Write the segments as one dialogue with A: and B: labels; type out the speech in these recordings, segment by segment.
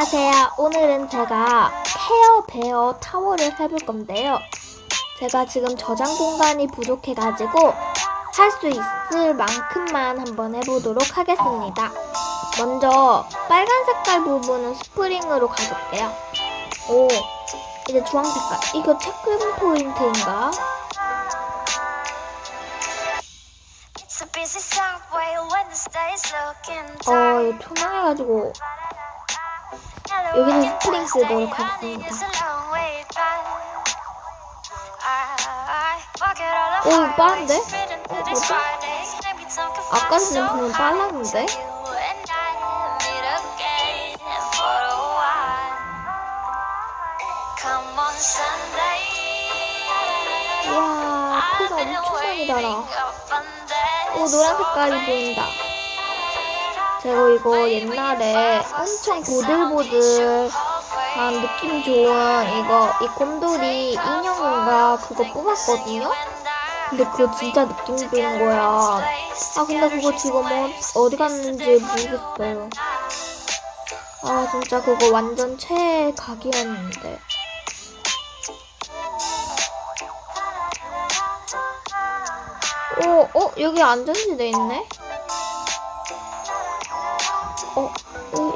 A: 안녕하세요. 오늘은 제가 케어베어 타워를 해볼 건데요. 제가 지금 저장 공간이 부족해가지고 할 수 있을 만큼만 한번 해보도록 하겠습니다. 먼저 빨간 색깔 부분은 스프링으로 가줄게요. 오, 이제 주황 색깔. 이거 체크 포인트인가? 이거 투명해가지고 여기는 스프링 쓰도록 하겠습니다. 오, 빠른데? 뭐지? 아까는 보면 빨랐는데? 와, 피가 엄청 많이 달아. 오, 노란 색깔이 보인다. 제가 이거 옛날에 엄청 보들보들한 느낌 좋은 이 곰돌이 인형인가 그거 뽑았거든요? 근데 그거 진짜 느낌 좋은 거야. 근데 그거 지금 어디 갔는지 모르겠어요. 진짜 그거 완전 최각이었는데. 여기 안전지 돼 있네?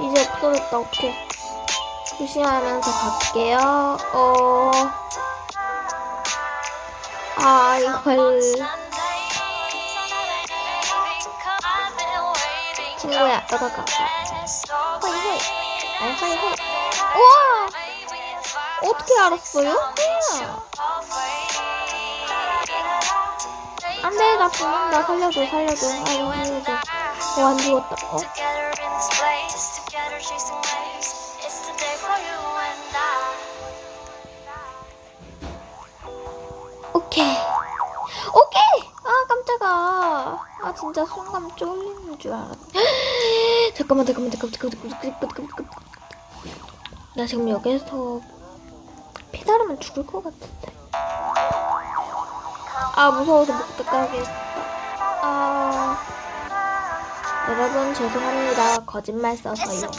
A: 이제 없어졌다. 어떡해. 조심하면서 갈게요. 이걸. 친구야, 너가 가봐. 허이. 우와! 어떻게 알았어요? 안 돼, 나 죽는다. 살려줘. 살려줘. 안 죽었다. 오케이. 깜짝아. 진짜 순간 쫄리는 줄 알았네. 잠깐만. 나 지금 여기서 피다르면 죽을 것 같은데. 무서워서 못 가겠다. 여러분 죄송합니다. 거짓말 써서요.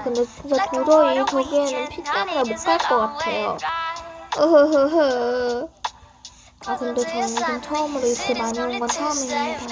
A: 근데 진짜 도저히 저기에는 피 때문에 못 갈 것 같아요. 근데 저는 처음으로 이렇게 많이 온 건 처음입니다.